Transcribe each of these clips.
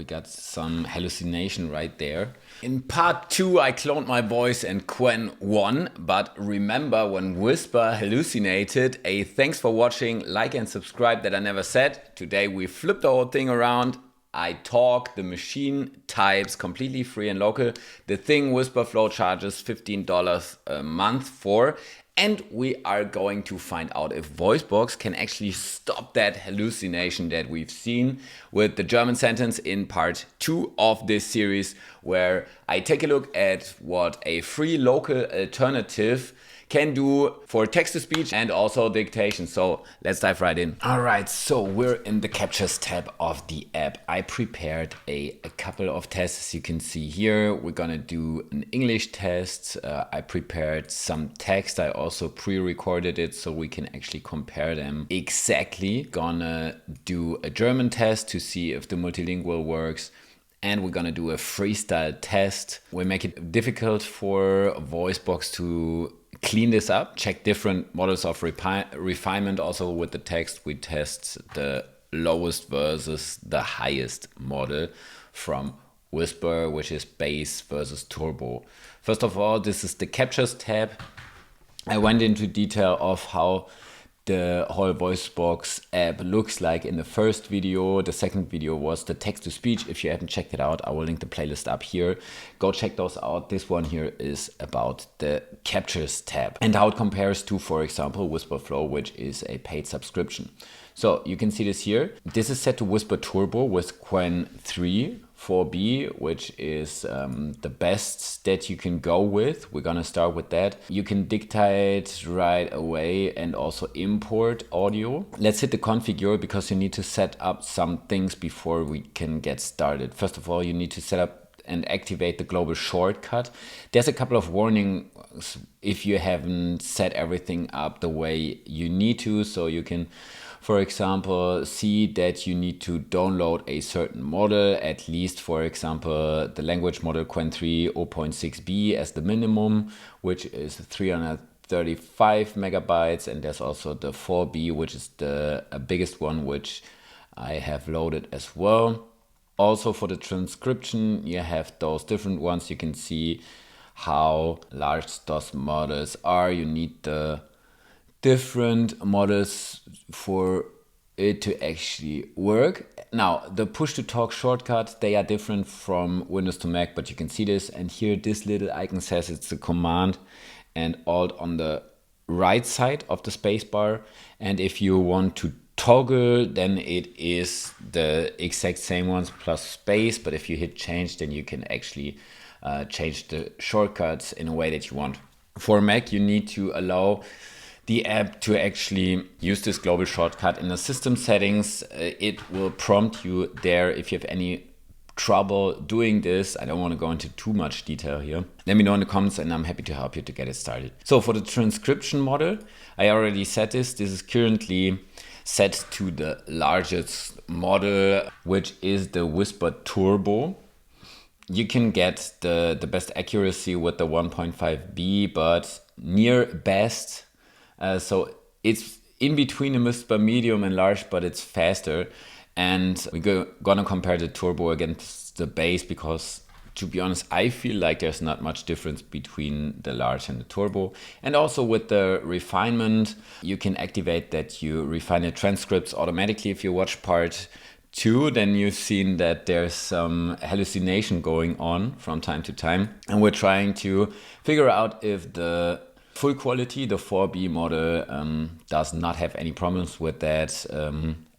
We got some hallucination right there. In part 2, I cloned my voice and Qwen won, but remember when Wispr hallucinated, a thanks for watching, like and subscribe that I never said. Today we flipped the whole thing around. I talk, the machine types completely free and local. The thing Wispr Flow charges $15 a month for. And we are going to find out if Voicebox can actually stop that hallucination that we've seen with the German sentence in part 2 of this series, where I take a look at what a free local alternative can do for text-to-speech and also dictation. So let's dive right in. All right, so we're in the captures tab of the app. I prepared a couple of tests, as you can see here. We're gonna do an English test. I prepared some text. I also pre-recorded it so we can actually compare them exactly. Gonna do a German test to see if the multilingual works. And we're gonna do a freestyle test. We make it difficult for Voicebox to clean this up, check different models of refinement. Also with the text, we test the lowest versus the highest model from Wispr, which is base versus turbo. First of all, this is the captures tab. I went into detail of how the whole Voicebox app looks like in the first video. The second video was the text-to-speech. If you haven't checked it out, I will link the playlist up here. Go check those out. This one here is about the captures tab and how it compares to, for example, Wispr Flow, which is a paid subscription. So you can see this here. This is set to Wispr Turbo with Qwen 3. 4B, which is the best that you can go with. We're gonna start with that. You can dictate right away and also import audio. Let's hit the configure because you need to set up some things before we can get started. First of all, you need to set up and activate the global shortcut. There's a couple of warnings if you haven't set everything up the way you need to. So you can, for example, see that you need to download a certain model, at least, for example, the language model Qwen 3 0.6b as the minimum, which is 335 megabytes. And there's also the 4b, which is the biggest one, which I have loaded as well. Also for the transcription, you have those different ones. You can see how large those models are. You need the different models for it to actually work. Now, the push to talk shortcut, they are different from Windows to Mac, but you can see this. And here, this little icon says it's the Command and Alt on the right side of the spacebar. And if you want to toggle, then it is the exact same ones plus space. But if you hit change, then you can actually change the shortcuts in a way that you want. For Mac, you need to allow the app to actually use this global shortcut in the system settings. It will prompt you there if you have any trouble doing this. I don't want to go into too much detail here. Let me know in the comments and I'm happy to help you to get it started. So for the transcription model, I already said this. This is currently set to the largest model, which is the Wispr Turbo. You can get the best accuracy with the 1.5B, but near best. So it's in between a Wispr medium and large, but it's faster. And we're gonna compare the turbo against the base because, to be honest, I feel like there's not much difference between the large and the turbo. And also with the refinement, you can activate that you refine the transcripts automatically. If you watch part 2, then you've seen that there's some hallucination going on from time to time. And we're trying to figure out if the full quality, the 4B model, does not have any problems with that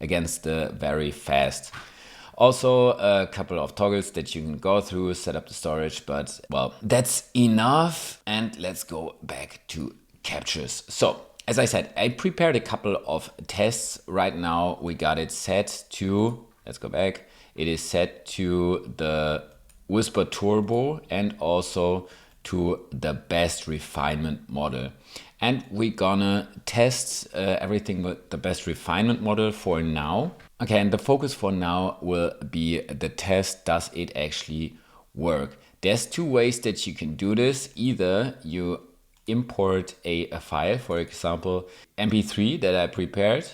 against the very fast. Also, a couple of toggles that you can go through, set up the storage, but well, that's enough. And let's go back to captures. So, as I said, I prepared a couple of tests. Right now, we got it set to, let's go back. It is set to the Wispr Turbo and also to the best refinement model. And we're gonna test everything with the best refinement model for now. Okay, and the focus for now will be the test, does it actually work? There's two ways that you can do this. Either you import a file, for example, MP3 that I prepared.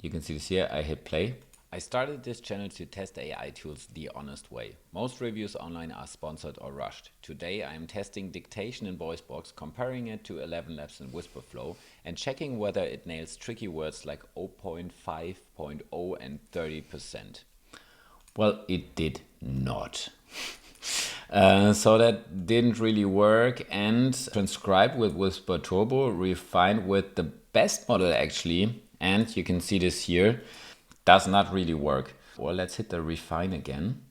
You can see this here, I hit play. I started this channel to test AI tools the honest way. Most reviews online are sponsored or rushed. Today I am testing dictation in Voicebox, comparing it to 11 Labs in Wispr Flow and checking whether it nails tricky words like 0.5, 0.0 and 30%. Well, it did not. So that didn't really work, and Transcribe with Wispr Turbo, refined with the best model actually, and you can see this here, does not really work. Well, let's hit the refine again.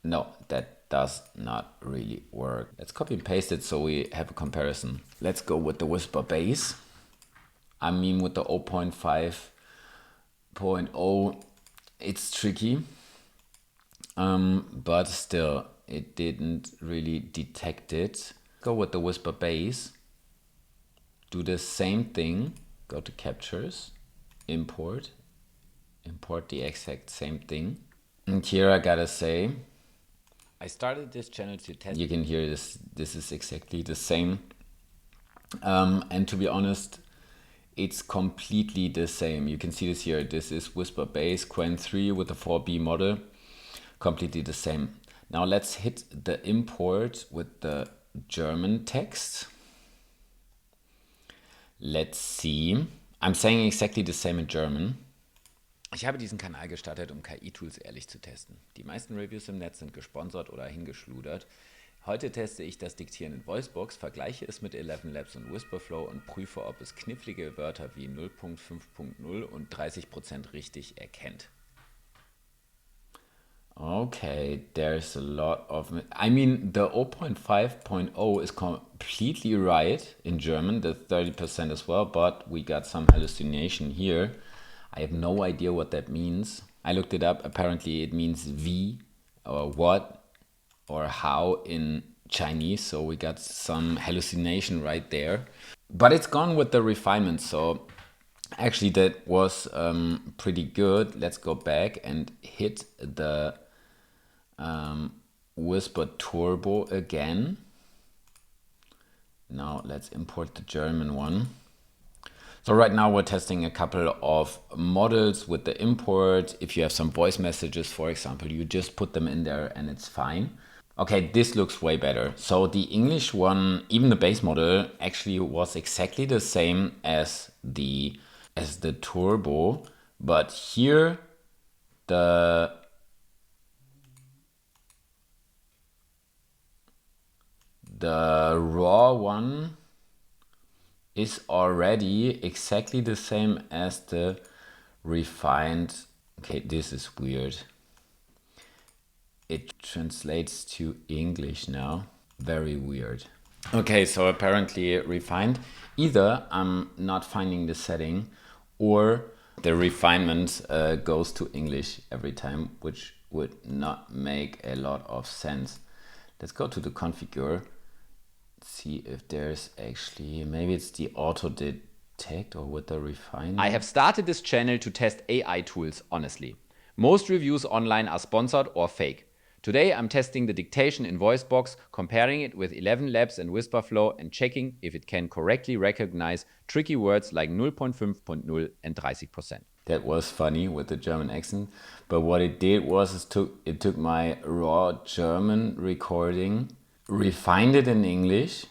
No, that does not really work. Let's copy and paste it so we have a comparison. Let's go with the Wispr base. I mean with the 0.5, 0.0, it's tricky. But still, it didn't really detect it. Go with the Wispr base. Do the same thing. Go to captures, import the exact same thing. And here I gotta say, I started this channel to test. You can hear this. This is exactly the same. And to be honest, it's completely the same. You can see this here. This is Wispr base Qwen 3 with the 4B model. Completely the same. Now let's hit the import with the German text. Let's see. I'm saying exactly the same in German. Ich habe diesen Kanal gestartet, um KI-Tools ehrlich zu testen. Die meisten Reviews im Netz sind gesponsert oder hingeschludert. Heute teste ich das Diktieren in Voicebox, vergleiche es mit 11 Labs und Wispr Flow und prüfe, ob es knifflige Wörter wie 0.5.0 und 30% richtig erkennt. Okay, there's a lot of... I mean, the 0.5.0 is completely right in German, the 30% as well, but we got some hallucination here. I have no idea what that means. I looked it up. Apparently it means wie or what or how in Chinese, so we got some hallucination right there. But it's gone with the refinement, so actually that was pretty good. Let's go back and hit the Wispr Turbo again. Now let's import the German one. So right now we're testing a couple of models with the import. If you have some voice messages, for example, you just put them in there and it's fine. Okay, this looks way better. So the English one, even the base model, actually was exactly the same as the Turbo, but here the raw one is already exactly the same as the refined. Okay, this is weird. It translates to English now. Very weird. Okay, so apparently refined. Either I'm not finding the setting or the refinement goes to English every time, which would not make a lot of sense. Let's go to the configure. See if there's actually, maybe it's the auto detect or with the refine. I have started this channel to test AI tools honestly. Most reviews online are sponsored or fake. Today I'm testing the dictation in Voicebox, comparing it with 11 Labs and Wispr Flow and checking if it can correctly recognize tricky words like 0.5.0 and 30%. That was funny with the German accent, but what it did was it took my raw German recording, refined it in English,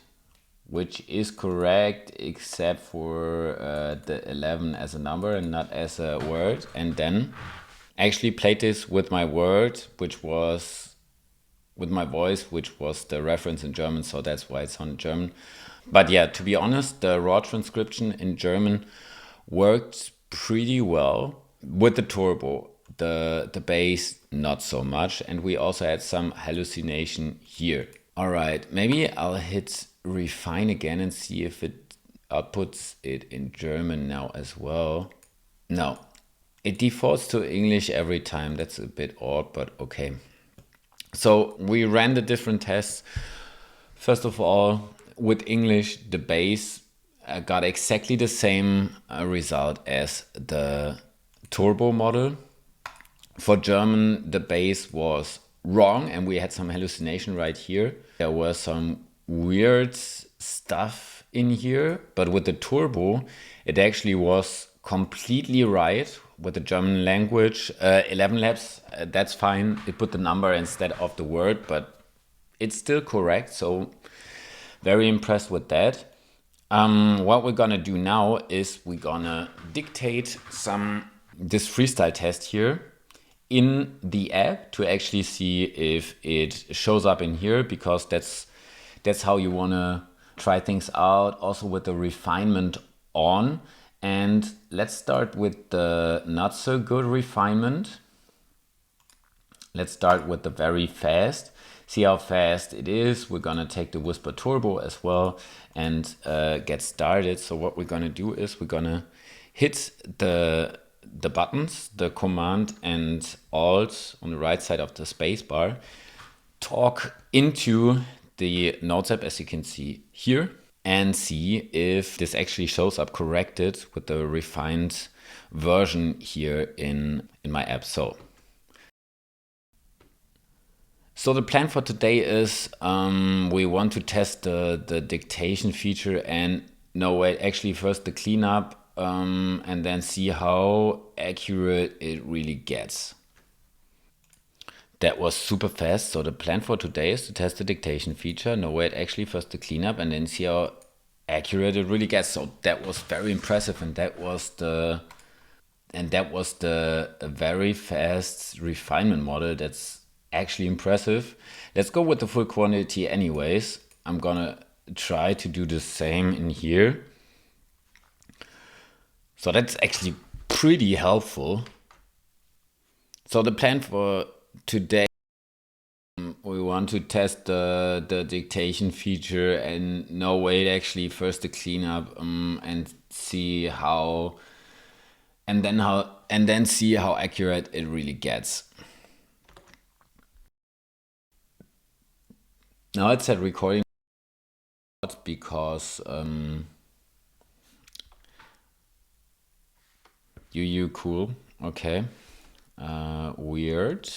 which is correct except for the 11 as a number and not as a word, and then actually played this with my word, which was with my voice, which was the reference in German, so that's why it's on German. But yeah, to be honest, the raw transcription in German worked pretty well with the turbo. The bass not so much, and we also had some hallucination here. All right, maybe I'll hit refine again and see if it outputs it in German now as well. No, it defaults to English every time. That's a bit odd, but okay. So we ran the different tests. First of all, with English, the bass got exactly the same result as the turbo model. For German, the bass was wrong and we had some hallucination right here. There was some weird stuff in here, but with the turbo, it actually was completely right with the German language. 11 labs, that's fine. It put the number instead of the word, but it's still correct. So very impressed with that. What we're gonna do now is we're gonna dictate this freestyle test here in the app to actually see if it shows up in here, because that's how you wanna try things out, also with the refinement on. And let's start with the not so good refinement. Let's start with the very fast. See how fast it is. We're gonna take the Wispr Turbo as well and get started. So what we're gonna do is we're gonna hit the buttons, the Command and Alt on the right side of the spacebar, talk into the Notes app, as you can see here, and see if this actually shows up corrected with the refined version here in my app. So the plan for today is we want to test the dictation feature, and no, wait, actually first the cleanup, and then see how accurate it really gets. That was super fast. So the plan for today is to test the dictation feature. No, wait, actually first the cleanup and then see how accurate it really gets. So that was very impressive, and that was the very fast refinement model. That's actually impressive. Let's go with the full quantity anyways. I'm gonna try to do the same in here. So that's actually pretty helpful. So the plan for today, we want to test the dictation feature, and no, wait, actually first the cleanup, and see how, and then see how accurate it really gets. Now it's at recording because you cool, okay, weird.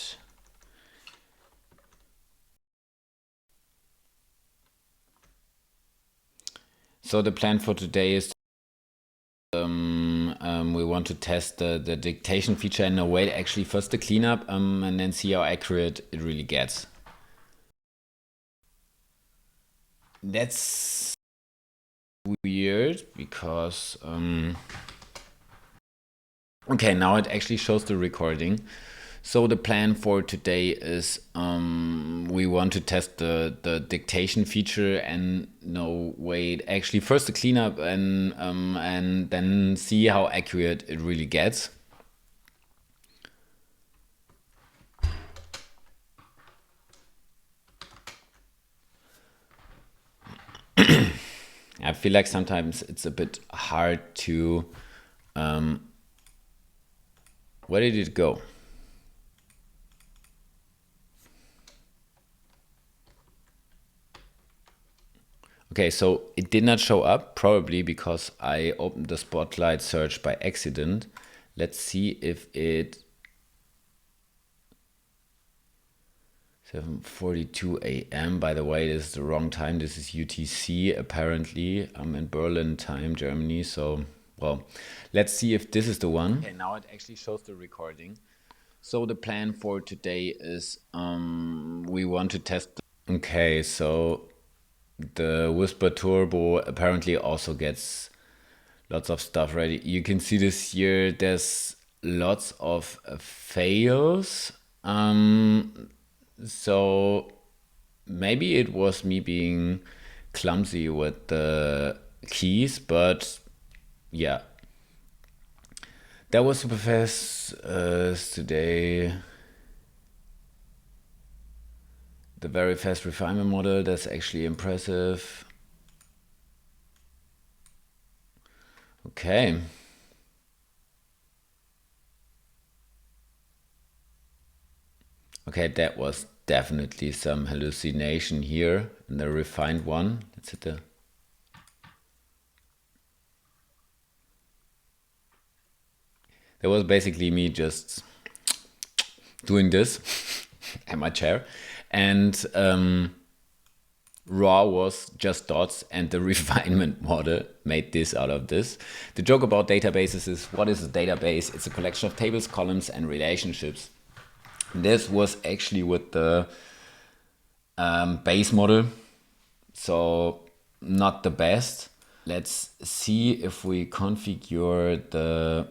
So the plan for today is we want to test the dictation feature, and no, wait, actually first the cleanup, and then see how accurate it really gets. That's weird because okay, now it actually shows the recording. So the plan for today is we want to test the dictation feature, and no, wait, actually first the cleanup, and then see how accurate it really gets. I feel like sometimes it's a bit hard to where did it go? Okay, so it did not show up, probably because I opened the Spotlight search by accident. Let's see if it 7:42 a.m. By the way, this is the wrong time. This is UTC apparently. I'm in Berlin time, Germany. So, well, let's see if this is the one. Okay, now it actually shows the recording. So the plan for today is we want to test. Okay, so the Wispr Turbo apparently also gets lots of stuff ready. You can see this here. There's lots of fails. So maybe it was me being clumsy with the keys, but yeah. That was super fast today. The very fast refinement model, that's actually impressive. Okay. Okay, that was definitely some hallucination here in the refined one. Let's hit the... That was basically me just doing this at my chair. And raw was just dots and the refinement model made this out of this. The joke about databases is, what is a database? It's a collection of tables, columns, and relationships. This was actually with the base model, so not the best. Let's see if we configure the...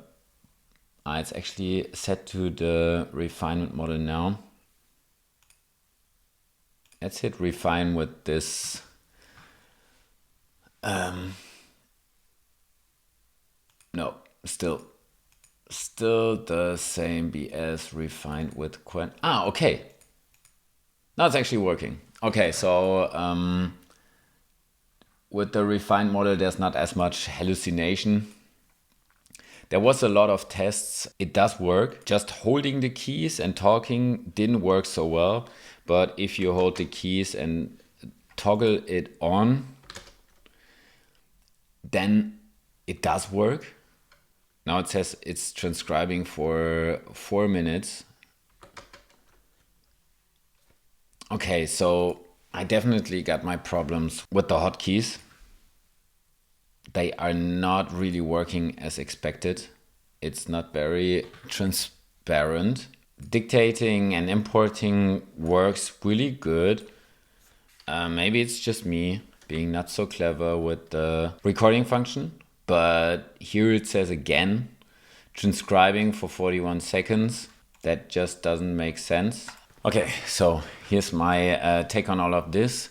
it's actually set to the refinement model now. Let's hit refine with this. No, still the same BS. Refined with Qwen. Okay. Now it's actually working. Okay, so with the refined model, there's not as much hallucination. There was a lot of tests. It does work. Just holding the keys and talking didn't work so well. But if you hold the keys and toggle it on, then it does work. Now it says it's transcribing for 4 minutes. Okay, so I definitely got my problems with the hotkeys. They are not really working as expected. It's not very transparent. Dictating and importing works really good. Maybe it's just me being not so clever with the recording function, but here it says again, transcribing for 41 seconds. That just doesn't make sense. Okay, so here's my take on all of this.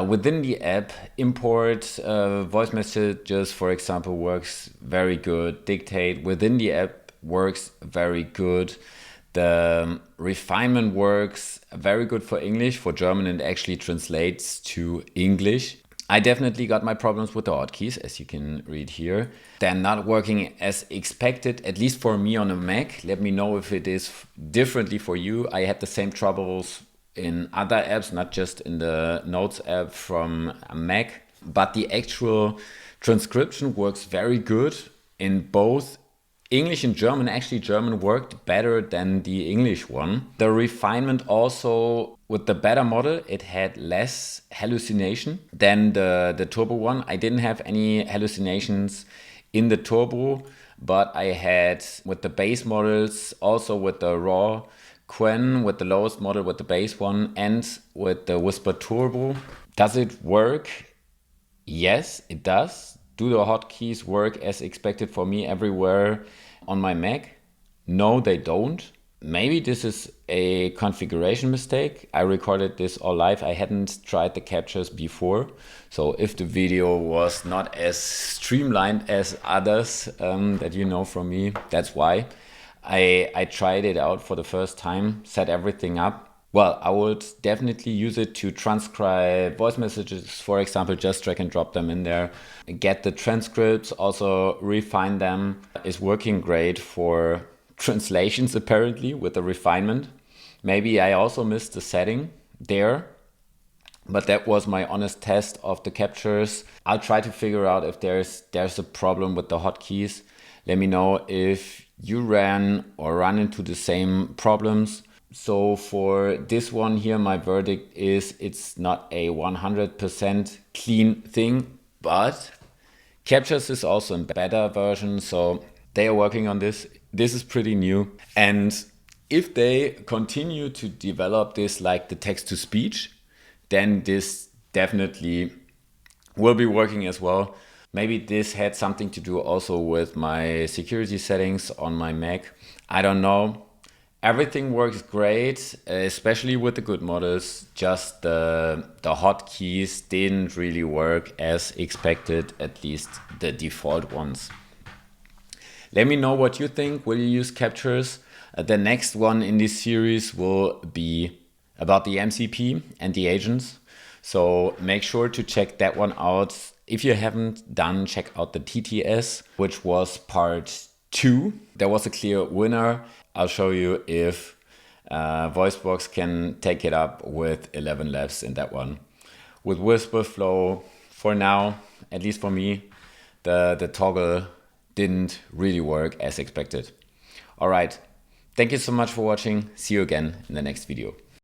Within the app, import voice messages, for example, works very good. Dictate within the app works very good. The refinement works very good for English. For German, it actually translates to English. I definitely got my problems with the hotkeys, as you can read here. They're not working as expected, at least for me on a Mac. Let me know if it is differently for you. I had the same troubles in other apps, not just in the Notes app from a Mac. But the actual transcription works very good in both English and German. Actually, German worked better than the English one. The refinement also, with the better model, it had less hallucination than the turbo one. I didn't have any hallucinations in the turbo, but I had with the base models, also with the raw Qwen, with the lowest model, with the base one, and with the Wispr Turbo. Does it work? Yes, it does. Do the hotkeys work as expected for me everywhere on my Mac? No, they don't. Maybe this is a configuration mistake. I recorded this all live. I hadn't tried the captures before. So if the video was not as streamlined as others that you know from me, that's why. I tried it out for the first time, set everything up. Well, I would definitely use it to transcribe voice messages, for example, just drag and drop them in there. Get the transcripts, also refine them. Is working great for translations apparently with the refinement. Maybe I also missed the setting there, but that was my honest test of the captures. I'll try to figure out if there's a problem with the hotkeys. Let me know if you run into the same problems. So for this one here, my verdict is it's not a 100% clean thing, but captures is also in beta version, so they are working on this. This is pretty new. And if they continue to develop this like the text-to-speech, then this definitely will be working as well. Maybe this had something to do also with my security settings on my Mac. I don't know. Everything works great, especially with the good models. Just the hotkeys didn't really work as expected, at least the default ones. Let me know what you think. Will you use captures? The next one in this series will be about the MCP and the agents. So make sure to check that one out. If you haven't done, check out the TTS, which was part 2. There was a clear winner. I'll show you if Voicebox can take it up with 11 laps in that one. With Wispr Flow, for now, at least for me, the toggle didn't really work as expected. All right, thank you so much for watching. See you again in the next video.